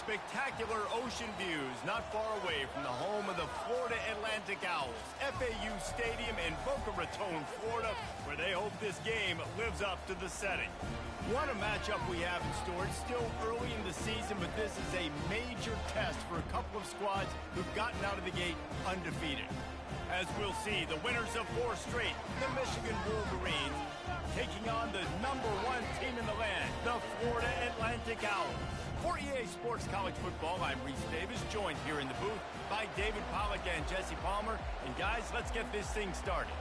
spectacular ocean views not far away from the home of the Florida Atlantic Owls, FAU Stadium in Boca Raton, Florida, where they hope this game lives up to the setting. What a matchup we have in store. It's still early in the season, but this is a major test for a couple of squads who've gotten out of the gate undefeated. As we'll see, the winners of 4 straight, the Michigan Wolverines, taking on the #1 team in the land, the Florida Atlantic Owls. For EA Sports College Football, I'm Reese Davis, joined here in the booth by David Pollack and Jesse Palmer. And guys, let's get this thing started.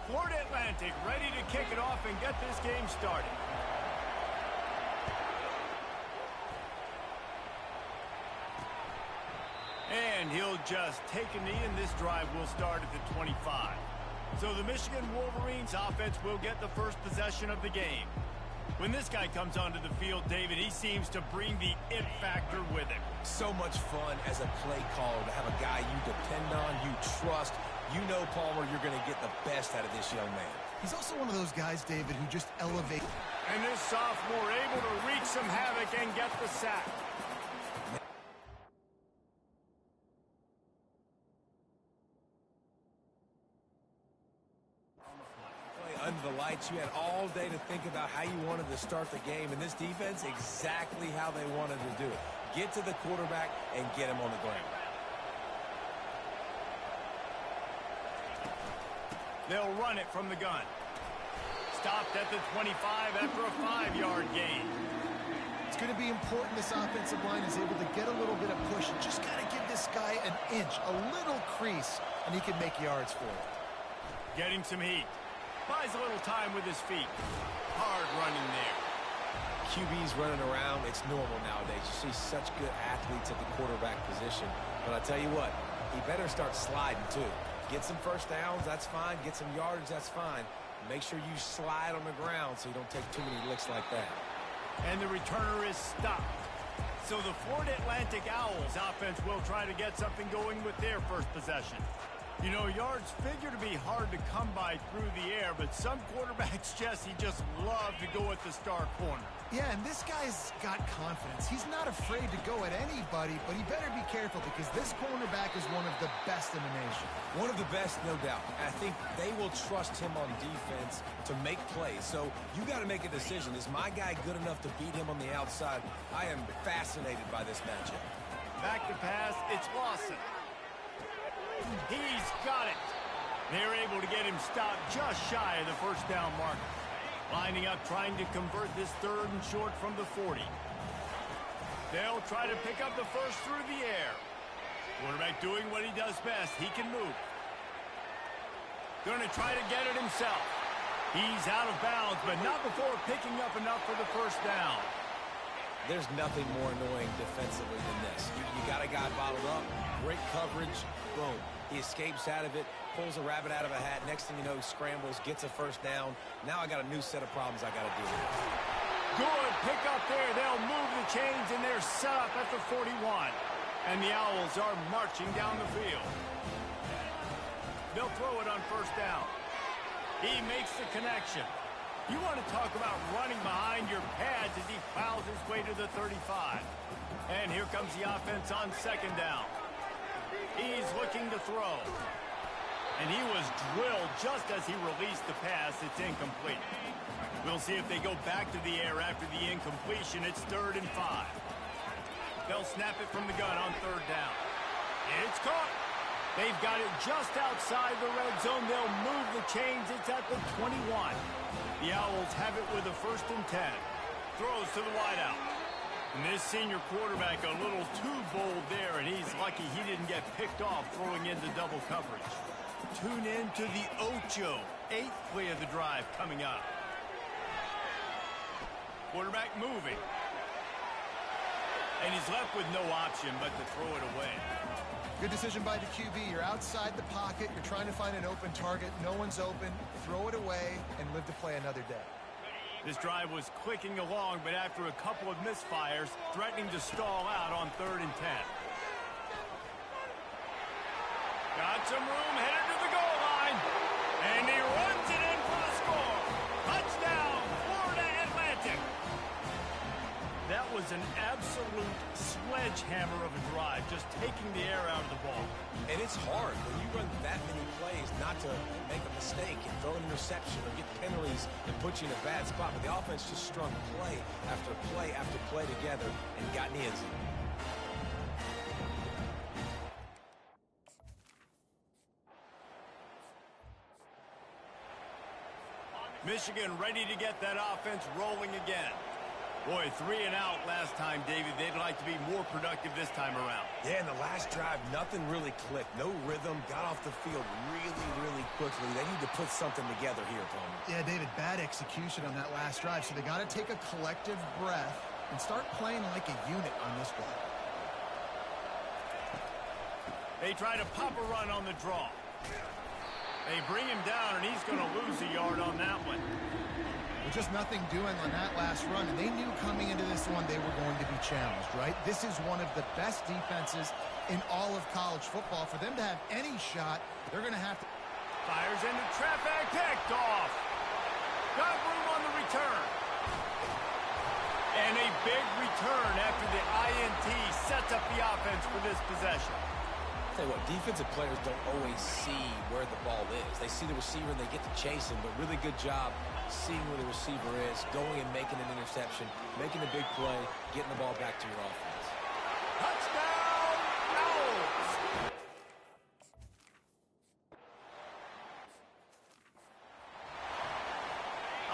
Florida Atlantic ready to kick it off and get this game started. And he'll just take a knee, and this drive will start at the 25. So the Michigan Wolverines offense will get the first possession of the game. When this guy comes onto the field, David, he seems to bring the it factor with him. So much fun as a play caller to have a guy you depend on, you trust. You know, Palmer, you're going to get the best out of this young man. He's also one of those guys, David, who just elevate. And this sophomore able to wreak some havoc and get the sack. Under the lights, you had all day to think about how you wanted to start the game, and this defense, exactly how they wanted to do it. Get to the quarterback and get him on the ground. They'll run it from the gun. Stopped at the 25 after a 5-yard gain. It's going to be important this offensive line is able to get a little bit of push. Just got to give this guy an inch, a little crease, and he can make yards for it. Getting some heat. Buys a little time with his feet. Hard running there. QB's running around. It's normal nowadays. You see such good athletes at the quarterback position. But I tell you what, he better start sliding too. Get some first downs, that's fine. Get some yardage, that's fine. Make sure you slide on the ground so you don't take too many licks like that. And the returner is stopped. So the Florida Atlantic Owls offense will try to get something going with their first possession. You know, yards figure to be hard to come by through the air, but some quarterbacks, Jesse, just love to go at the star corner. Yeah, and this guy's got confidence. He's not afraid to go at anybody, but he better be careful because this cornerback is one of the best in the nation. One of the best, no doubt. I think they will trust him on defense to make plays. So you got to make a decision. Is my guy good enough to beat him on the outside? I am fascinated by this matchup. Back to pass, it's Lawson. He's got it. They're able to get him stopped just shy of the first down marker. Lining up, trying to convert this 3rd and short from the 40. They'll try to pick up the first through the air. Quarterback doing what he does best. He can move. Going to try to get it himself. He's out of bounds, but not before picking up enough for the first down. There's nothing more annoying defensively than this. You got a guy bottled up, great coverage, boom. He escapes out of it, pulls a rabbit out of a hat. Next thing you know, he scrambles, gets a first down. Now I got a new set of problems I got to deal with. Good pick up there. They'll move the chains, and they're set up at the 41. And the Owls are marching down the field. They'll throw it on first down. He makes the connection. You want to talk about running behind your pads as he plows his way to the 35. And here comes the offense on 2nd down. He's looking to throw. And he was drilled just as he released the pass. It's incomplete. We'll see if they go back to the air after the incompletion. It's 3rd and 5. They'll snap it from the gun on 3rd down. It's caught. They've got it just outside the red zone. They'll move the chains. It's at the 21. The Owls have it with a 1st and 10. Throws to the wideout. And this senior quarterback a little too bold there, and he's lucky he didn't get picked off throwing into double coverage. Tune in to the Ocho. 8th play of the drive coming up. Quarterback moving. And he's left with no option but to throw it away. Good decision by the QB. You're outside the pocket. You're trying to find an open target. No one's open. Throw it away and live to play another day. This drive was clicking along, but after a couple of misfires, threatening to stall out on 3rd and 10. Got some room, headed to the absolute sledgehammer of a drive, just taking the air out of the ball. And it's hard when you run that many plays not to make a mistake and throw an interception or get penalties and put you in a bad spot. But the offense just strung play after play after play together and got in the end zone. Michigan ready to get that offense rolling again. Boy, 3 and out last time, David. They'd like to be more productive this time around. Yeah, in the last drive, nothing really clicked. No rhythm. Got off the field really quickly. They need to put something together here, Tony. Yeah, David, bad execution on that last drive. So they got to take a collective breath and start playing like a unit on this one. They try to pop a run on the draw. They bring him down, and he's going to lose a yard on that one. With just nothing doing on that last run, and they knew coming into this one they were going to be challenged, right? This is one of the best defenses in all of college football. For them to have any shot, they're going to have to... Fires into traffic, picked off. Got room on the return. And a big return after the INT sets up the offense for this possession. Tell you what, defensive players don't always see where the ball is. They see the receiver and they get to chase him, but really good job seeing where the receiver is, going and making an interception, making a big play, getting the ball back to your offense. Touchdown, Owls!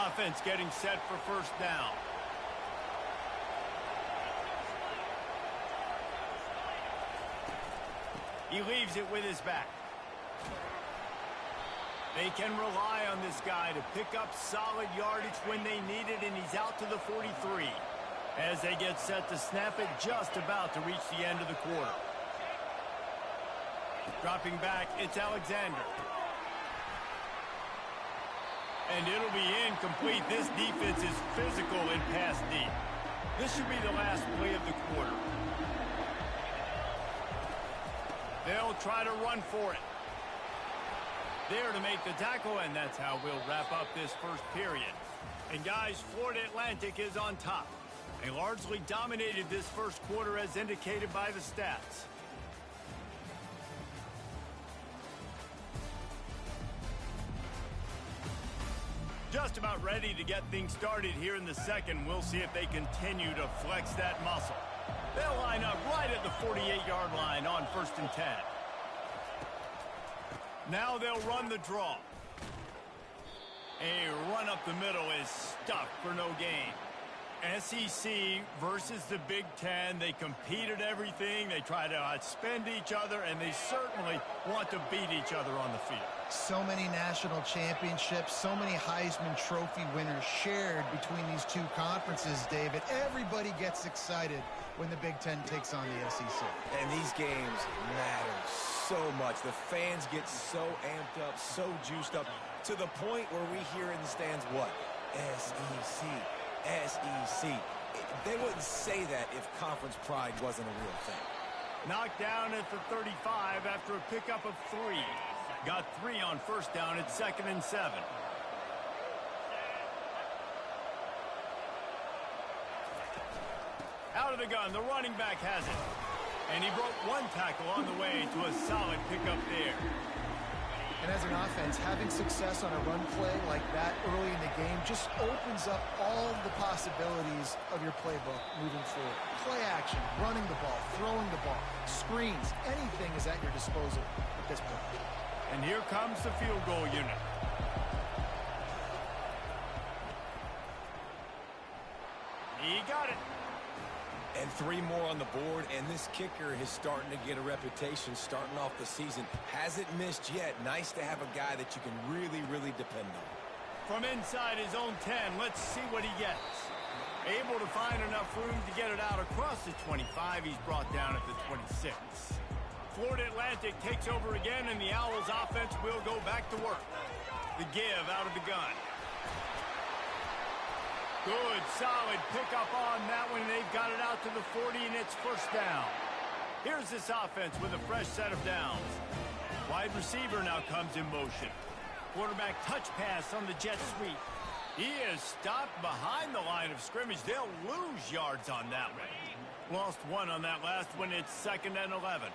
Offense getting set for first down. He leaves it with his back. They can rely on this guy to pick up solid yardage when they need it, and he's out to the 43 as they get set to snap it just about to reach the end of the quarter. Dropping back, it's Alexander. And it'll be incomplete. This defense is physical and pass deep. This should be the last play of the quarter. They'll try to run for it. There to make the tackle, and that's how we'll wrap up this first period. And guys, Florida Atlantic is on top. They largely dominated this first quarter as indicated by the stats. Just about ready to get things started here in the second. We'll see if they continue to flex that muscle. They'll line up right at the 48-yard line on 1st and 10. Now they'll run the draw. A run up the middle is stuck for no gain. SEC versus the Big Ten. They compete at everything. They try to outspend each other, and they certainly want to beat each other on the field. So many national championships, so many Heisman Trophy winners shared between these two conferences, David. Everybody gets excited when the Big Ten takes on the SEC. And these games matter so much. The fans get so amped up, so juiced up, to the point where we hear in the stands what? SEC. SEC. They wouldn't say that if conference pride wasn't a real thing. Knocked down at the 35 after a pickup of 3. Got 3 on first down at 2nd and 7. Out of the gun, the running back has it. And he broke 1 tackle on the way to a solid pickup there. And as an offense, having success on a run play like that early in the game just opens up all the possibilities of your playbook moving forward. Play action, running the ball, throwing the ball, screens, anything is at your disposal at this point. And here comes the field goal unit. He got it. And 3 more on the board, and this kicker is starting to get a reputation starting off the season. Hasn't missed yet. Nice to have a guy that you can really depend on. From inside his own 10, let's see what he gets. Able to find enough room to get it out across the 25. He's brought down at the 26. Florida Atlantic takes over again, and the Owls offense will go back to work. The give out of the gun. Good, solid pickup on that one. They've got it out to the 40, and it's first down. Here's this offense with a fresh set of downs. Wide receiver now comes in motion. Quarterback touch pass on the jet sweep. He is stopped behind the line of scrimmage. They'll lose yards on that one. Lost one on that last one. It's 2nd and 11.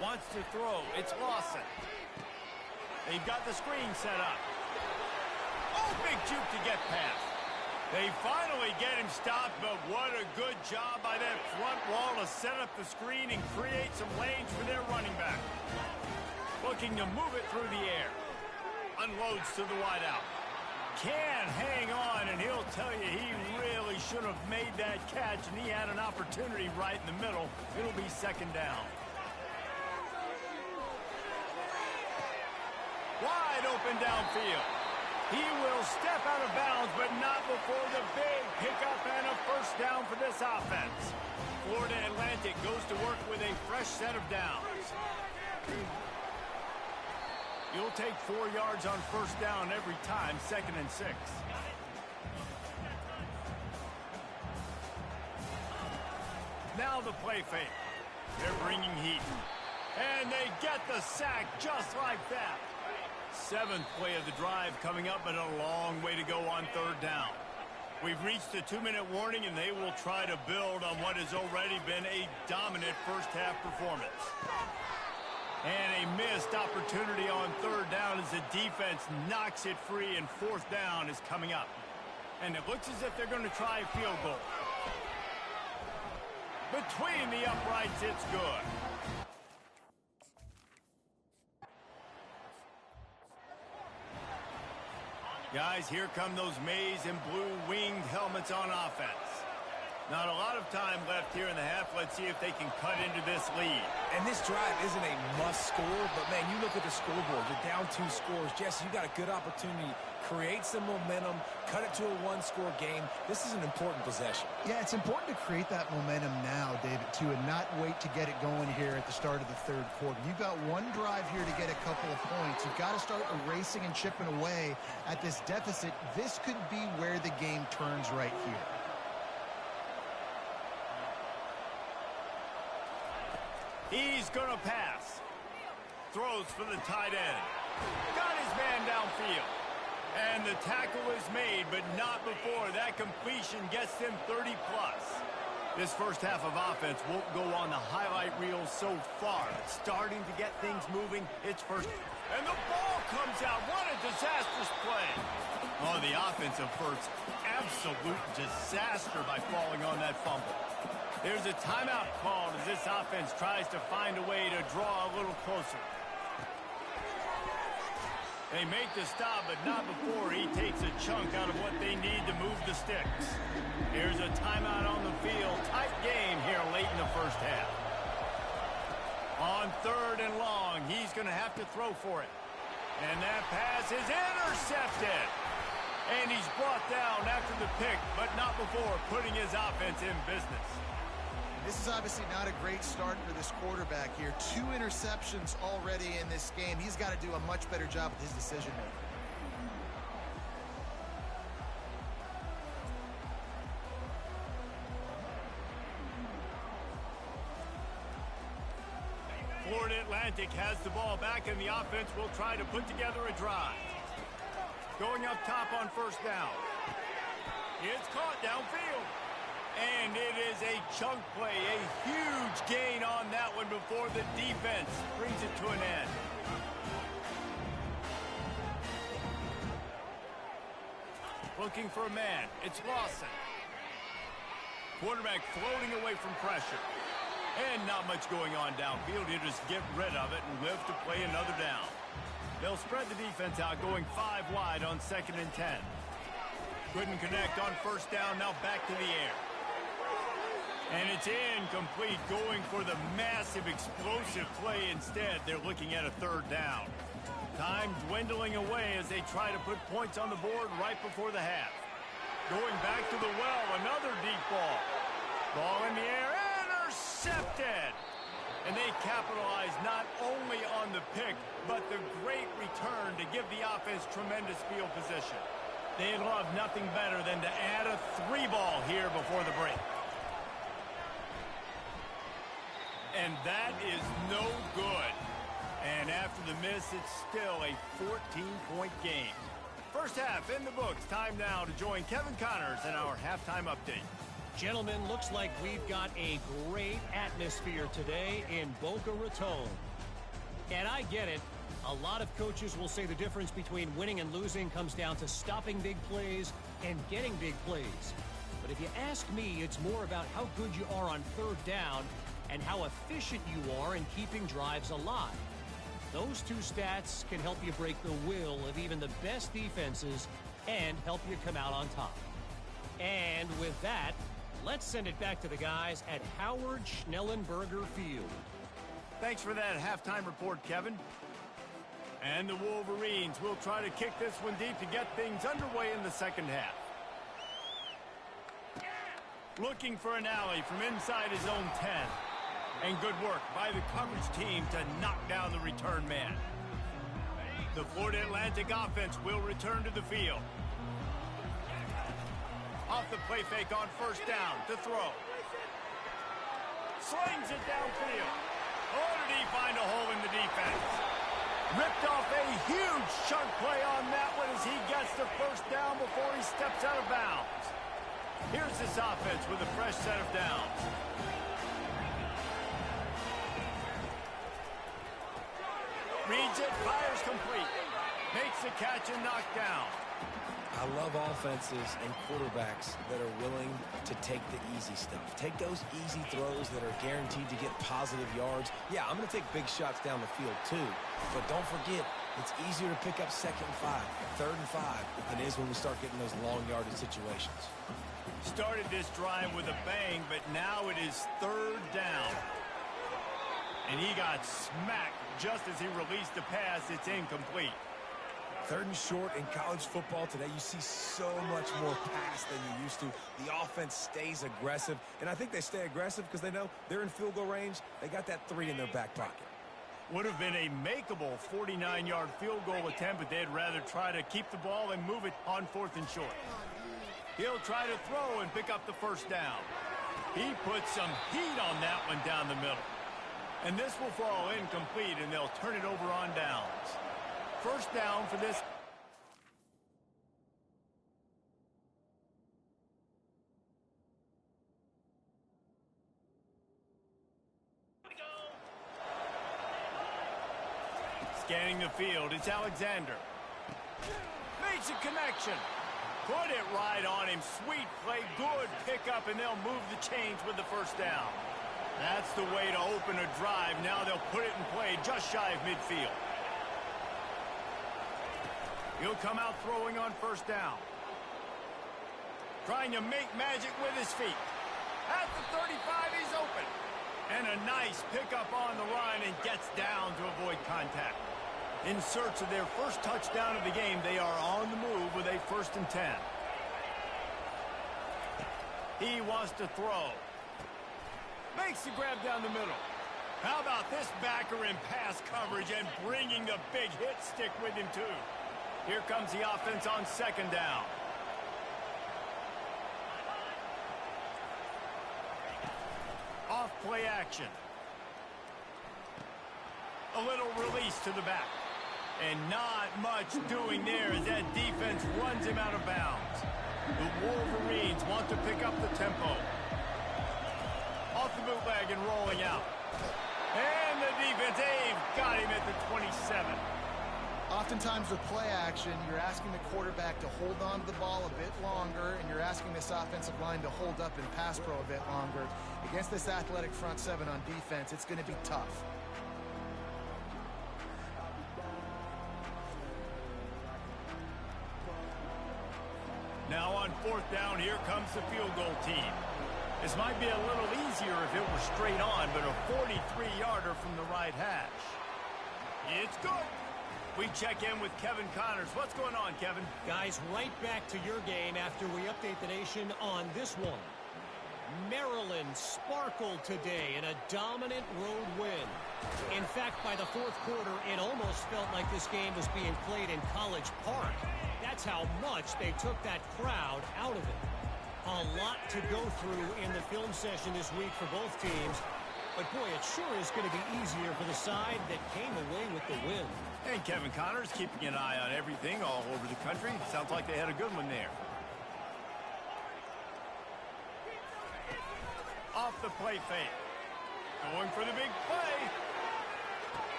Wants to throw. It's Lawson. They've got the screen set up. Oh, big juke to get past. They finally get him stopped, but what a good job by that front wall to set up the screen and create some lanes for their running back. Looking to move it through the air. Unloads to the wideout. Can hang on, and he'll tell you he really should have made that catch, and he had an opportunity right in the middle. It'll be 2nd down. Wide open downfield. He will step out of bounds, but not before the big pickup and a 1st down for this offense. Florida Atlantic goes to work with a fresh set of downs. You'll take 4 yards on 1st down every time, 2nd and 6. Now the play fake. They're bringing heat. And they get the sack just like that. 7th play of the drive coming up, but a long way to go on 3rd down. We've reached the 2-minute warning, and they will try to build on what has already been a dominant first-half performance. And a missed opportunity on 3rd down as the defense knocks it free, and 4th down is coming up. And it looks as if they're going to try a field goal. Between the uprights, it's good. Guys, here come those maize and blue winged helmets on offense. Not a lot of time left here in the half. Let's see if they can cut into this lead. And this drive isn't a must score, but, man, you look at the scoreboard. You're down 2 scores. Jesse, you got a good opportunity. Create some momentum. Cut it to a 1-score game. This is an important possession. Yeah, it's important to create that momentum now, David, too, and not wait to get it going here at the start of the 3rd quarter. You've got 1 drive here to get a couple of points. You've got to start erasing and chipping away at this deficit. This could be where the game turns right here. He's going to pass. Throws for the tight end. Got his man downfield. And the tackle is made, but not before that completion gets them 30-plus. This first half of offense won't go on the highlight reel so far. It's starting to get things moving. It's first. And the ball comes out. What a disastrous play. Oh, the offensive first. Absolute disaster by falling on that fumble. There's a timeout called as this offense tries to find a way to draw a little closer. They make the stop, but not before he takes a chunk out of what they need to move the sticks. Here's a timeout on the field. Tight game here late in the first half. On 3rd and long, he's going to have to throw for it. And that pass is intercepted. And he's brought down after the pick, but not before putting his offense in business. This is obviously not a great start for this quarterback here. 2 interceptions already in this game. He's got to do a much better job with his decision-making. Florida Atlantic has the ball back, and the offense will try to put together a drive. Going up top on 1st down. It's caught downfield. And it is a chunk play, a huge gain on that one before the defense brings it to an end. Looking for a man. It's Lawson. Quarterback floating away from pressure. And not much going on downfield. He'll just get rid of it and live to play another down. They'll spread the defense out, going 5 wide on 2nd and 10. Couldn't connect on 1st down, now back to the air. And it's incomplete, going for the massive explosive play instead. They're looking at a 3rd down. Time dwindling away as they try to put points on the board right before the half. Going back to the well, another deep ball. Ball in the air, intercepted. And they capitalize not only on the pick, but the great return to give the offense tremendous field position. They'd love nothing better than to add a 3-ball here before the break. And that is no good. And after the miss, it's still a 14-point game. First half in the books. Time now to join Kevin Connors in our halftime update. Gentlemen, looks like we've got a great atmosphere today in Boca Raton. And I get it. A lot of coaches will say the difference between winning and losing comes down to stopping big plays and getting big plays. But if you ask me, it's more about how good you are on third down and how efficient you are in keeping drives alive. Those two stats can help you break the will of even the best defenses and help you come out on top. And with that, let's send it back to the guys at Howard Schnellenberger Field. Thanks for that halftime report, Kevin. And the Wolverines will try to kick this one deep to get things underway in the second half. Looking for an alley from inside his own 10. And good work by the coverage team to knock down the return man. The Florida Atlantic offense will return to the field. Off the play fake on first down to throw. Slings it downfield. Oh, did he find a hole in the defense? Ripped off a huge chunk play on that one as he gets the first down before he steps out of bounds. Here's this offense with a fresh set of downs. Reads it, fires complete. Makes the catch and knocked down. I love offenses and quarterbacks that are willing to take the easy stuff. Take those easy throws that are guaranteed to get positive yards. Yeah, I'm going to take big shots down the field too. But don't forget, it's easier to pick up 2nd and 5, 3rd and 5 than it is when we start getting those long yardage situations. Started this drive with a bang, but now it is 3rd down. And he got smacked just as he released the pass. It's incomplete. 3rd and short in college football today, you see so much more pass than you used to. The offense stays aggressive, and I think they stay aggressive because they know they're in field goal range. They got that 3 in their back pocket. Would have been a makeable 49-yard field goal attempt, but they'd rather try to keep the ball and move it on 4th and short. He'll try to throw and pick up the first down. He puts some heat on that one down the middle. And this will fall incomplete, and they'll turn it over on downs. First down for this. Scanning the field, it's Alexander. Makes a connection. Put it right on him. Sweet play, good pickup, and they'll move the chains with the first down. That's the way to open a drive. Now they'll put it in play just shy of midfield. He'll come out throwing on first down. Trying to make magic with his feet. At the 35, he's open. And a nice pickup on the run and gets down to avoid contact. In search of their first touchdown of the game, they are on the move with a 1st and 10. He wants to throw. Makes the grab down the middle. How about this backer in pass coverage and bringing the big hit stick with him too. Here comes the offense on 2nd down. Off play action. A little release to the back. And not much doing there as that defense runs him out of bounds. The Wolverines want to pick up the tempo. Off the bootleg and rolling out. And the defense, they've got him at the 27. Oftentimes with play action, you're asking the quarterback to hold on to the ball a bit longer, and you're asking this offensive line to hold up in pass pro a bit longer. Against this athletic front 7 on defense, it's going to be tough. Now on 4th down, here comes the field goal team. This might be a little easier if it were straight on, but a 43-yarder from the right hash. It's good. We check in with Kevin Connors. What's going on, Kevin? Guys, right back to your game after we update the nation on this one. Maryland sparkled today in a dominant road win. In fact, by the 4th quarter, it almost felt like this game was being played in College Park. That's how much they took that crowd out of it. A lot to go through in the film session this week for both teams. But, boy, it sure is going to be easier for the side that came away with the win. And Kevin Connors keeping an eye on everything all over the country. Sounds like they had a good one there. Off the play fake. Going for the big play.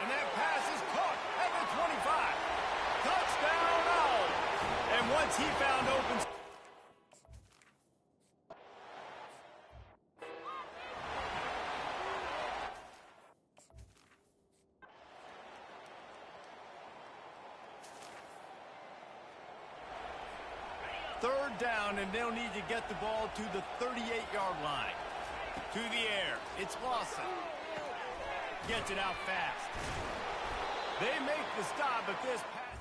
And that pass is caught at the 25. Touchdown, Owls. And once he found open... Third down, and they'll need to get the ball to the 38-yard line. To the air. It's Lawson. Gets it out fast. They make the stop, but this pass...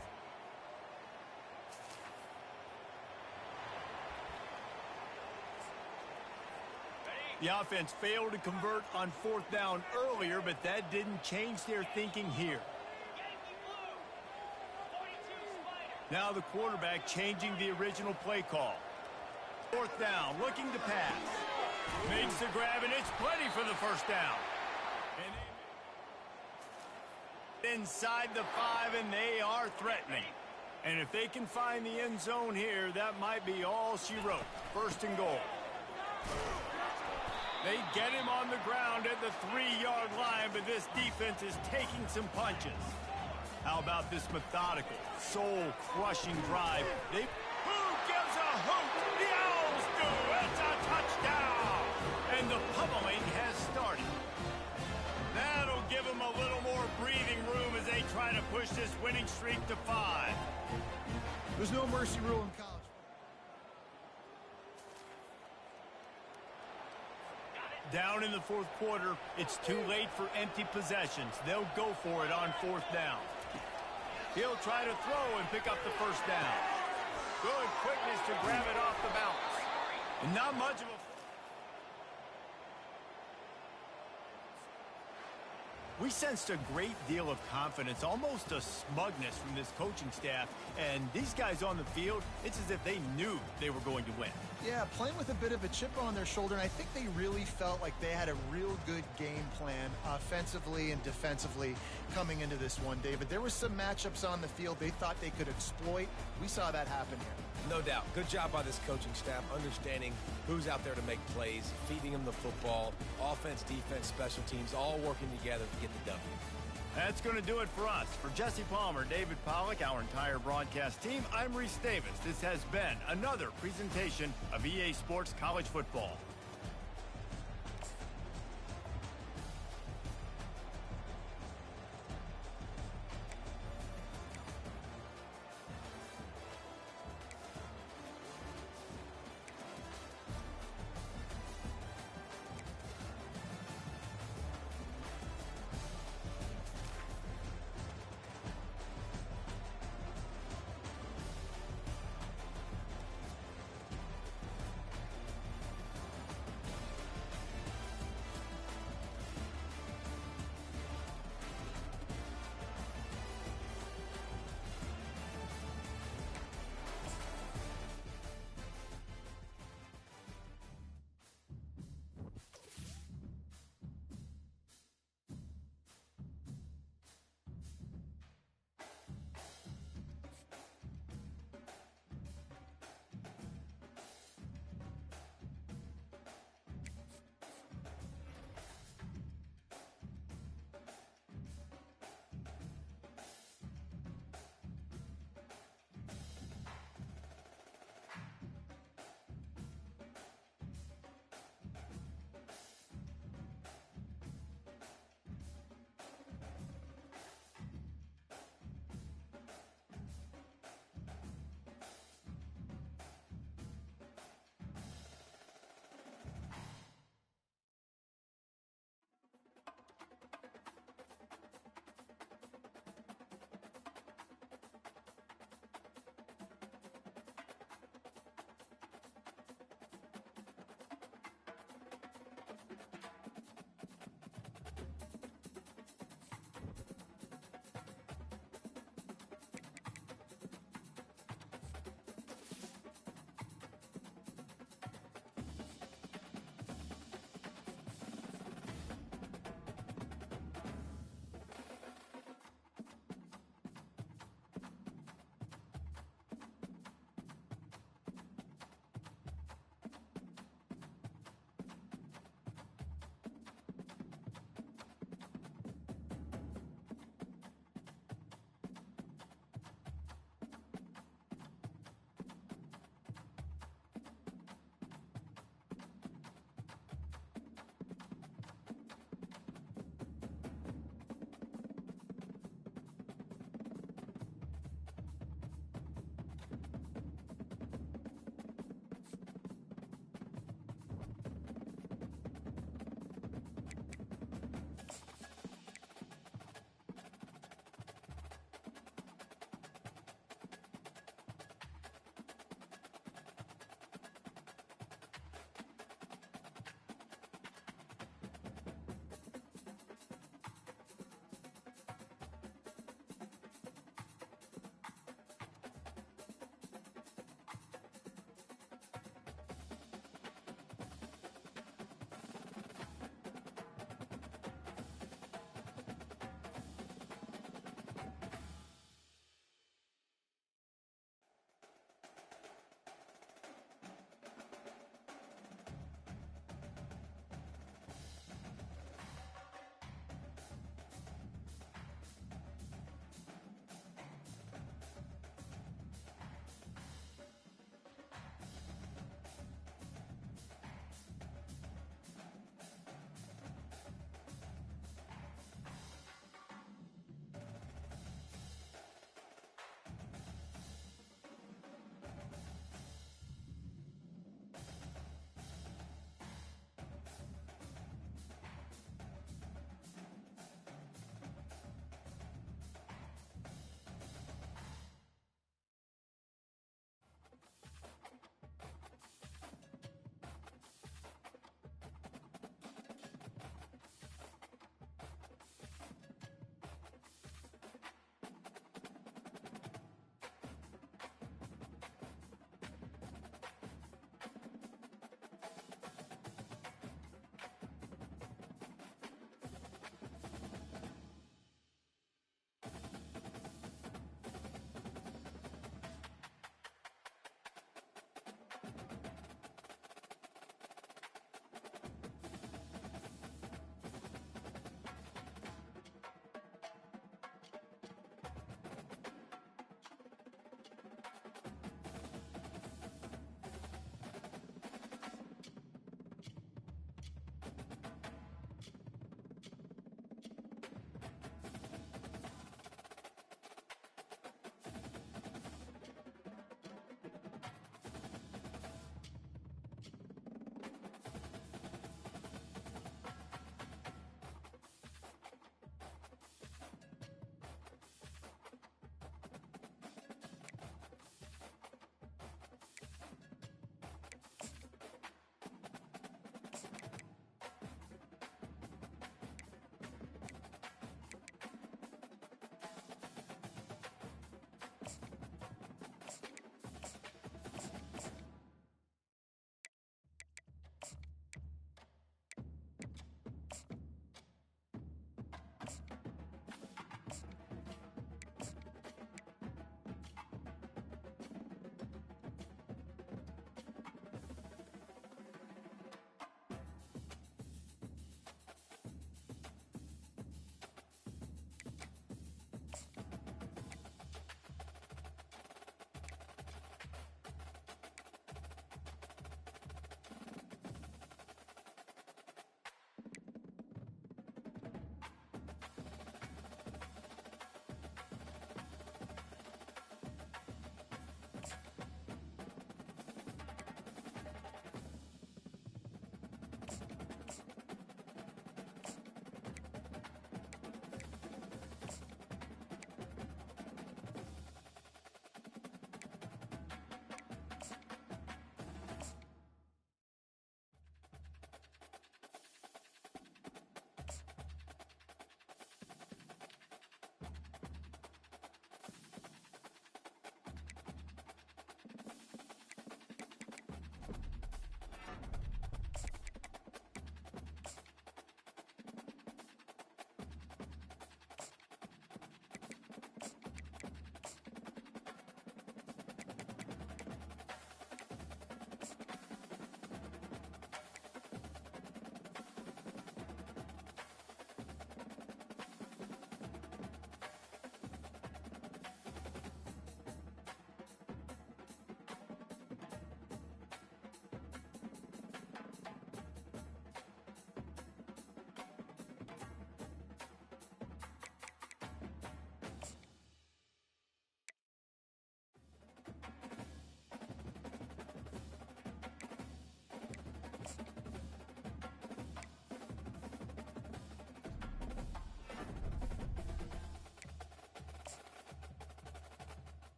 The offense failed to convert on fourth down earlier, but that didn't change their thinking here. Now the quarterback changing the original play call. Fourth down, looking to pass. Makes the grab, and it's plenty for the first down. And inside the 5, and they are threatening. And if they can find the end zone here, that might be all she wrote. First and goal. They get him on the ground at the 3-yard line, but this defense is taking some punches. How about this methodical, soul-crushing drive? Who gives a hoot? The Owls do. It's a touchdown. And the pummeling has started. That'll give them a little more breathing room as they try to push this winning streak to 5. There's no mercy rule in college. Down in the fourth quarter, it's too late for empty possessions. They'll go for it on fourth down. He'll try to throw and pick up the first down. Good quickness to grab it off the bounce. And not much of a... We sensed a great deal of confidence, almost a smugness from this coaching staff. And these guys on the field, it's as if they knew they were going to win. Yeah, playing with a bit of a chip on their shoulder, and I think they really felt like they had a real good game plan offensively and defensively coming into this one, David. There were some matchups on the field they thought they could exploit. We saw that happen here. No doubt. Good job by this coaching staff, understanding who's out there to make plays, feeding them the football, offense, defense, special teams, all working together to get the W. That's going to do it for us. For Jesse Palmer, David Pollack, our entire broadcast team, I'm Reese Davis. This has been another presentation of EA Sports College Football.